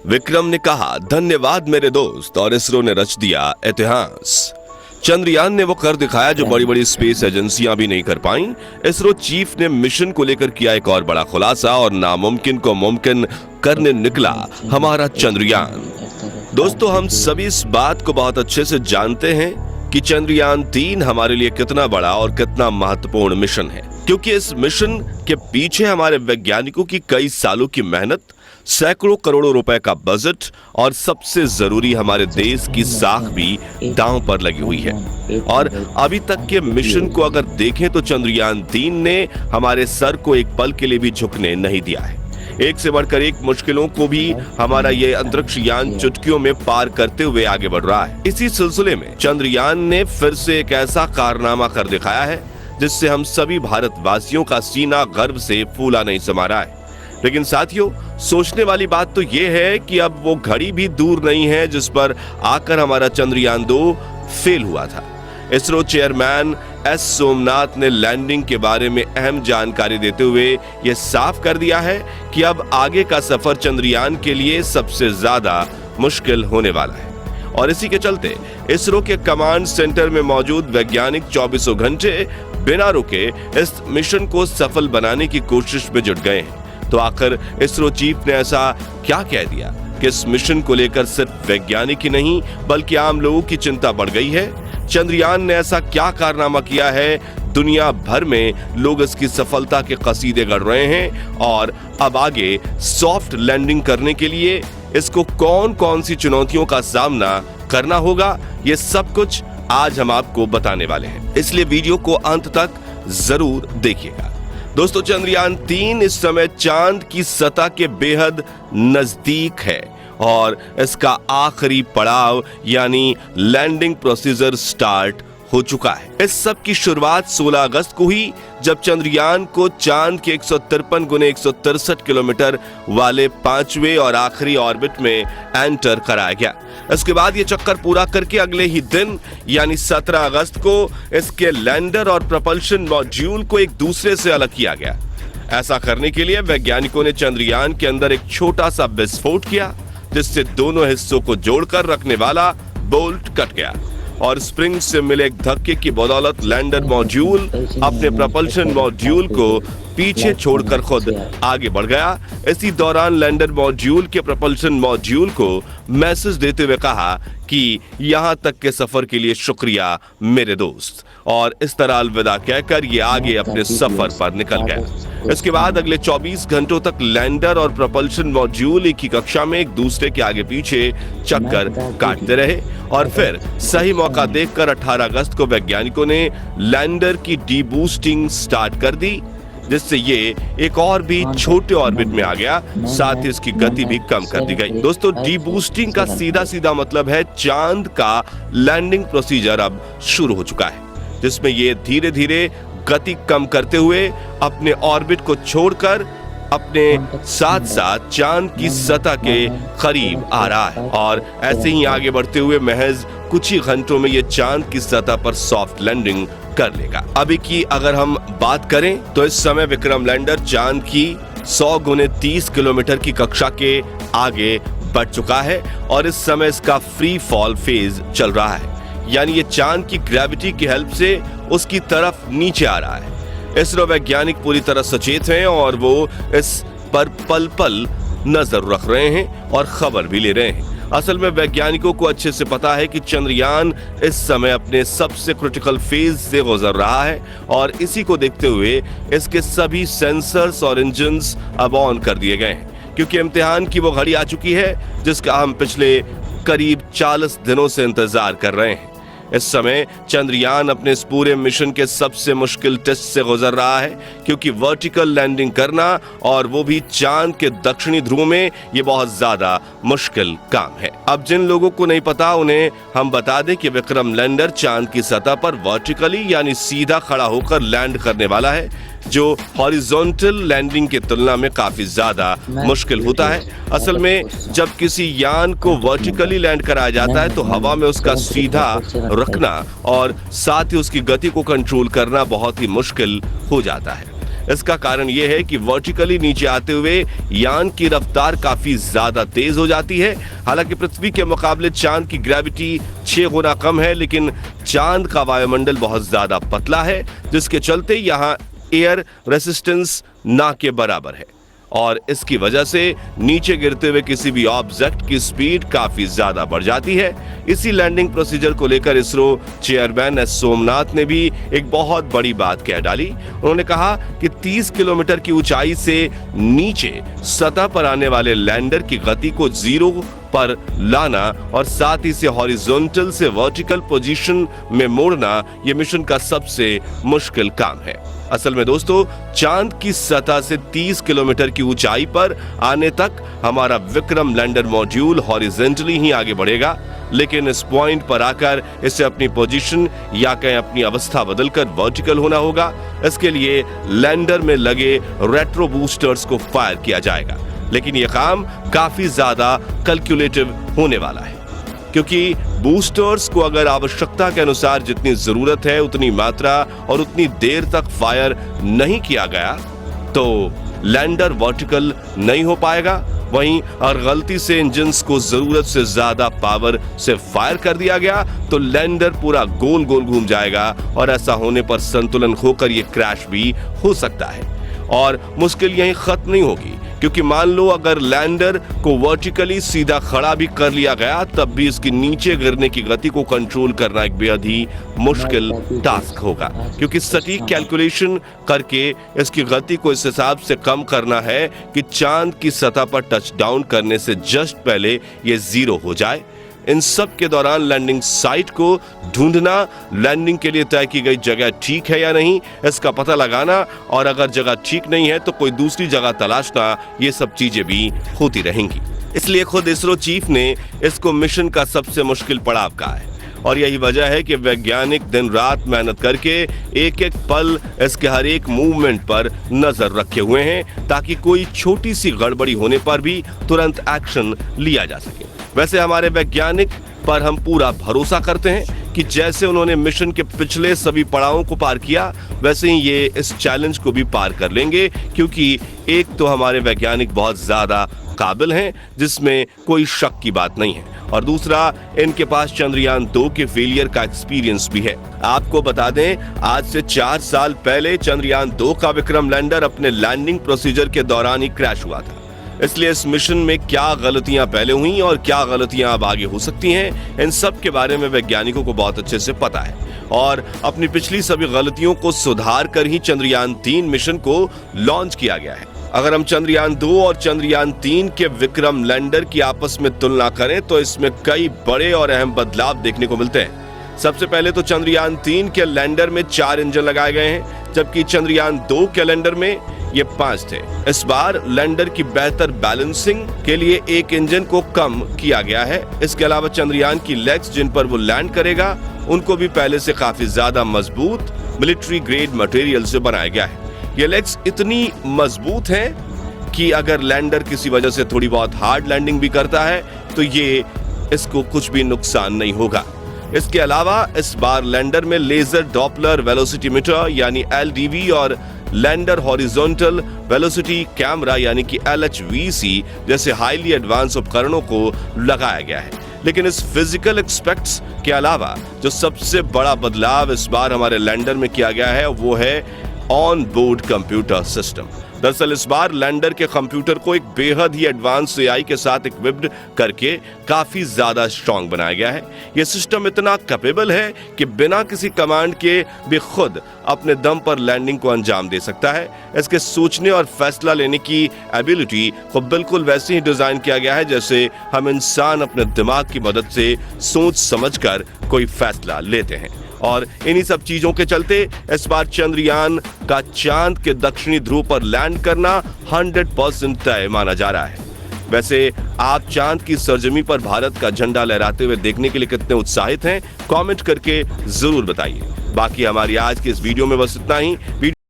विक्रम ने कहा, धन्यवाद मेरे दोस्त, और इसरो ने रच दिया इतिहास। चंद्रयान ने वो कर दिखाया जो बड़ी बड़ी स्पेस एजेंसियां भी नहीं कर पाईं। इसरो चीफ ने मिशन को लेकर किया एक और बड़ा खुलासा और नामुमकिन को मुमकिन करने निकला हमारा चंद्रयान। दोस्तों, हम सभी इस बात को बहुत अच्छे से जानते हैं कि चंद्रयान 3 हमारे लिए कितना बड़ा और कितना महत्वपूर्ण मिशन है, क्योंकि इस मिशन के पीछे हमारे वैज्ञानिकों की कई सालों की मेहनत, सैकड़ों करोड़ों रुपए का बजट और सबसे जरूरी हमारे देश की साख भी दांव पर लगी हुई है। और अभी तक के मिशन को अगर देखें तो चंद्रयान 3 ने हमारे सर को एक पल के लिए भी झुकने नहीं दिया है। एक से बढ़कर एक मुश्किलों को भी हमारा ये अंतरिक्ष यान चुटकियों में पार करते हुए आगे बढ़ रहा है। इसी सिलसिले में चंद्रयान ने फिर से एक ऐसा कारनामा कर दिखाया है जिससे हम सभी भारतवासियों का सीना गर्व से फूला नहीं समा रहा है। लेकिन साथियों, सोचने वाली बात तो ये है कि अब वो घड़ी भी दूर नहीं है जिस पर आकर हमारा चंद्रयान 2 फेल हुआ था। इसरो चेयरमैन एस सोमनाथ ने लैंडिंग के बारे में अहम जानकारी देते हुए यह साफ कर दिया है कि अब आगे का सफर चंद्रयान के लिए सबसे ज्यादा मुश्किल होने वाला है। और इसी के चलते इसरो के कमांड सेंटर में मौजूद वैज्ञानिक 24 घंटे बिना रुके इस मिशन को सफल बनाने की कोशिश में जुट गए हैं। तो आखिर इसरो चीफ ने ऐसा क्या कह दिया कि इस मिशन को लेकर सिर्फ वैज्ञानिक ही नहीं बल्कि आम लोगों की चिंता बढ़ गई है? चंद्रयान ने ऐसा क्या कारनामा किया है? दुनिया भर में लोग इसकी सफलता के कसीदे गढ़ रहे हैं और अब आगे सॉफ्ट लैंडिंग करने के लिए इसको कौन कौन सी चुनौतियों का सामना करना होगा, ये सब कुछ आज हम आपको बताने वाले हैं। इसलिए वीडियो को अंत तक जरूर देखिएगा। दोस्तों, चंद्रयान 3 इस समय चांद की सतह के बेहद नजदीक है और इसका आखिरी पड़ाव यानी लैंडिंग प्रोसीजर स्टार्ट हो चुका है। इस सब की शुरुआत 16 अगस्त को हुई जब चंद्रयान को चांद के 153 गुने 163 किलोमीटर वाले 5वें और आखिरी ऑर्बिट में एंटर कराया गया। इसके बाद ये चक्कर पूरा करके अगले ही दिन यानी 17 अगस्त को इसके लैंडर और प्रपल्शन मॉड्यूल को एक दूसरे से अलग किया गया। ऐसा करने के लिए वैज्ञानिकों ने चंद्रयान के अंदर एक छोटा सा विस्फोट किया जिससे दोनों हिस्सों को जोड़कर रखने वाला बोल्ट कट गया और स्प्रिंग से मिले एक धक्के की बदौलत लैंडर मॉड्यूल अपने प्रपल्शन मॉड्यूल को पीछे छोड़कर खुद आगे बढ़ गया। इसी दौरान लैंडर मॉड्यूल के प्रपल्शन मॉड्यूल को मैसेज देते हुए कहा कि यहां तक के सफर के लिए शुक्रिया मेरे दोस्त, और इस तरह अलविदा कहकर ये आगे अपने सफर पर निकल गया। इसके बाद अगले 24 घंटों तक लैंडर और प्रपल्शन मॉड्यूल एक ही कक्षा में एक दूसरे के आगे पीछे चक्कर काटते रहे और फिर सही मौका देखकर 18 अगस्त को वैज्ञानिकों ने लैंडर की डीबूस्टिंग स्टार्ट कर दी जिससे ये एक और भी छोटे ऑर्बिट में आ गया, साथ ही इसकी गति भी कम कर दी गई। दोस्तों, डीबूस्टिंग का सीधा सीधा मतलब है चांद का लैंडिंग प्रोसीजर अब शुरू हो चुका है जिसमें ये धीरे धीरे गति कम करते हुए अपने ऑर्बिट को छोड़कर अपने साथ साथ चांद की सतह के करीब आ रहा है और ऐसे ही आगे बढ़ते हुए महज कुछ ही घंटों में ये चांद की सतह पर सॉफ्ट लैंडिंग कर लेगा। अभी की अगर हम बात करें तो इस समय विक्रम लैंडर चांद की 100 गुने 30 किलोमीटर की कक्षा के आगे बढ़ चुका है और इस समय इसका फ्री फॉल फेज चल रहा है, यानी ये चांद की ग्रेविटी की हेल्प से उसकी तरफ नीचे आ रहा है। इसरो वैज्ञानिक पूरी तरह सचेत हैं और वो इस पर पल पल नजर रख रहे हैं और खबर भी ले रहे हैं। असल में वैज्ञानिकों को अच्छे से पता है कि चंद्रयान इस समय अपने सबसे क्रिटिकल फेज से गुजर रहा है और इसी को देखते हुए इसके सभी सेंसर्स और इंजन्स अब ऑन कर दिए गए हैं, क्योंकि इम्तिहान की वो घड़ी आ चुकी है जिसका हम पिछले करीब 40 दिनों से इंतजार कर रहे हैं। इस समय चंद्रयान अपने इस पूरे मिशन के सबसे मुश्किल टेस्ट से गुजर रहा है, क्योंकि वर्टिकल लैंडिंग करना और वो भी चांद के दक्षिणी ध्रुव में ये बहुत ज्यादा मुश्किल काम है। अब जिन लोगों को नहीं पता उन्हें हम बता दें कि विक्रम लैंडर चांद की सतह पर वर्टिकली यानी सीधा खड़ा होकर लैंड करने वाला है, जो हॉरिजॉन्टल लैंडिंग की तुलना में काफी ज्यादा मुश्किल होता है। असल में जब किसी यान को वर्टिकली लैंड कराया जाता है तो हवा में उसका सीधा रखना और साथ ही उसकी गति को कंट्रोल करना बहुत ही मुश्किल हो जाता है। इसका कारण यह है कि वर्टिकली नीचे आते हुए यान की रफ्तार काफी ज्यादा तेज हो जाती है। हालांकि पृथ्वी के मुकाबले चांद की ग्रेविटी 6 गुना कम है, लेकिन चांद का वायुमंडल बहुत ज्यादा पतला है, जिसके चलते यहाँ एयर रेसिस्टेंस ना के बराबर है और इसकी वजह से नीचे गिरते हुए किसी भी ऑब्जेक्ट की स्पीड काफी ज्यादा बढ़ जाती है। इसी लैंडिंग प्रोसीजर को लेकर इसरो चेयरमैन एस सोमनाथ ने भी एक बहुत बड़ी बात कह डाली। उन्होंने कहा कि 30 किलोमीटर की ऊंचाई से नीचे सतह पर आने वाले लैंडर की गति को 0 पर लाना और साथ ही से हॉरिजॉन्टल से वर्टिकल पोजीशन में मोड़ना ये मिशन का सबसे मुश्किल काम है। असल में दोस्तों, चांद की सतह से 30 किलोमीटर की ऊंचाई पर आने तक हमारा विक्रम लैंडर मॉड्यूल हॉरिजॉन्टली ही आगे बढ़ेगा, लेकिन इस पॉइंट पर आकर इसे अपनी पोजीशन या कहीं अपनी अवस्था बदलकर वर्टिकल होना होगा। इसके लिए लैंडर में लगे रेट्रो बूस्टर्स को फायर किया जाएगा, लेकिन यह काम काफी ज्यादा कैलकुलेटिव होने वाला है, क्योंकि बूस्टर्स को अगर आवश्यकता के अनुसार जितनी जरूरत है उतनी मात्रा और उतनी देर तक फायर नहीं किया गया तो लैंडर वर्टिकल नहीं हो पाएगा। वहीं अगर गलती से इंजन्स को जरूरत से ज्यादा पावर से फायर कर दिया गया तो लैंडर पूरा गोल गोल घूम जाएगा और ऐसा होने पर संतुलन खोकर यह क्रैश भी हो सकता है। और मुश्किल यहीं खत्म नहीं होगी, क्योंकि मान लो अगर लैंडर को वर्टिकली सीधा खड़ा भी कर लिया गया तब भी इसकी नीचे गिरने की गति को कंट्रोल करना एक बेहद ही मुश्किल टास्क होगा, क्योंकि सटीक कैलकुलेशन करके इसकी गति को इस हिसाब से कम करना है कि चांद की सतह पर टच डाउन करने से जस्ट पहले ये 0 हो जाए। इन सब के दौरान लैंडिंग साइट को ढूंढना, लैंडिंग के लिए तय की गई जगह ठीक है या नहीं इसका पता लगाना, और अगर जगह ठीक नहीं है तो कोई दूसरी जगह तलाशना, ये सब चीजें भी होती रहेंगी। इसलिए खुद इसरो चीफ ने इसको मिशन का सबसे मुश्किल पड़ाव कहा है और यही वजह है कि वैज्ञानिक दिन रात मेहनत करके एक एक पल इसके हर एक मूवमेंट पर नजर रखे हुए हैं, ताकि कोई छोटी सी गड़बड़ी होने पर भी तुरंत एक्शन लिया जा सके। वैसे हमारे वैज्ञानिक पर हम पूरा भरोसा करते हैं कि जैसे उन्होंने मिशन के पिछले सभी पड़ावों को पार किया, वैसे ही ये इस चैलेंज को भी पार कर लेंगे, क्योंकि एक तो हमारे वैज्ञानिक बहुत ज्यादा काबिल हैं, जिसमें कोई शक की बात नहीं है, और दूसरा इनके पास चंद्रयान 2 के फेलियर का एक्सपीरियंस भी है। आपको बता दें, आज से 4 साल पहले चंद्रयान 2 का विक्रम लैंडर अपने लैंडिंग प्रोसीजर के दौरान ही क्रैश हुआ था। इसलिए इस मिशन में क्या गलतियां पहले हुई और क्या गलतियां अब आगे हो सकती हैं, इन सब के बारे में वैज्ञानिकों को बहुत अच्छे से पता है और अपनी पिछली सभी गलतियों को सुधार कर ही चंद्रयान 3 मिशन को लॉन्च किया गया है। अगर हम चंद्रयान 2 और चंद्रयान 3 के विक्रम लैंडर की आपस में तुलना करें तो इसमें कई बड़े और अहम बदलाव देखने को मिलते हैं। सबसे पहले तो चंद्रयान 3 के लैंडर में 4 इंजन लगाए गए हैं, जबकि चंद्रयान 2 के लैंडर में ये 5 थे। इस बार लैंडर की बेहतर बैलेंसिंग के लिए एक इंजन को कम किया गया है। इसके अलावा चंद्रयान की लेग्स जिन पर वो लैंड करेगा उनको भी पहले से काफी ज्यादा मजबूत मिलिट्री ग्रेड मटेरियल से बनाया गया है। ये लेग्स इतनी मजबूत हैं कि अगर लैंडर किसी वजह से थोड़ी बहुत हार्ड लैंडिंग भी करता है तो ये इसको कुछ भी नुकसान नहीं होगा। इसके अलावा इस बार लैंडर में लेजर डॉपलर वेलोसिटीमीटर यानी LDV और लैंडर हॉरिजॉन्टल वेलोसिटी कैमरा यानी कि LHVC जैसे हाईली एडवांस उपकरणों को लगाया गया है। लेकिन इस फिजिकल एस्पेक्ट्स के अलावा जो सबसे बड़ा बदलाव इस बार हमारे लैंडर में किया गया है वो है ऑन बोर्ड कंप्यूटर सिस्टम। दरअसल इस बार लैंडर के कंप्यूटर को एक बेहद ही एडवांस AI के साथ इक्विप्ड करके काफी ज्यादा स्ट्रांग बनाया गया है। यह सिस्टम इतना कैपेबल है कि बिना किसी कमांड के भी खुद अपने दम पर लैंडिंग को अंजाम दे सकता है। इसके सोचने और फैसला लेने की एबिलिटी को बिल्कुल वैसे ही डिजाइन किया गया है जैसे हम इंसान अपने दिमाग की मदद से सोच समझकर कोई फैसला लेते हैं। और इन्हीं सब चीजों के चलते इस बार चंद्रयान का चांद के दक्षिणी ध्रुव पर लैंड करना 100% तय माना जा रहा है। वैसे आप चांद की सरजमी पर भारत का झंडा लहराते हुए देखने के लिए कितने उत्साहित हैं, कमेंट करके जरूर बताइए। बाकी हमारी आज की इस वीडियो में बस इतना ही।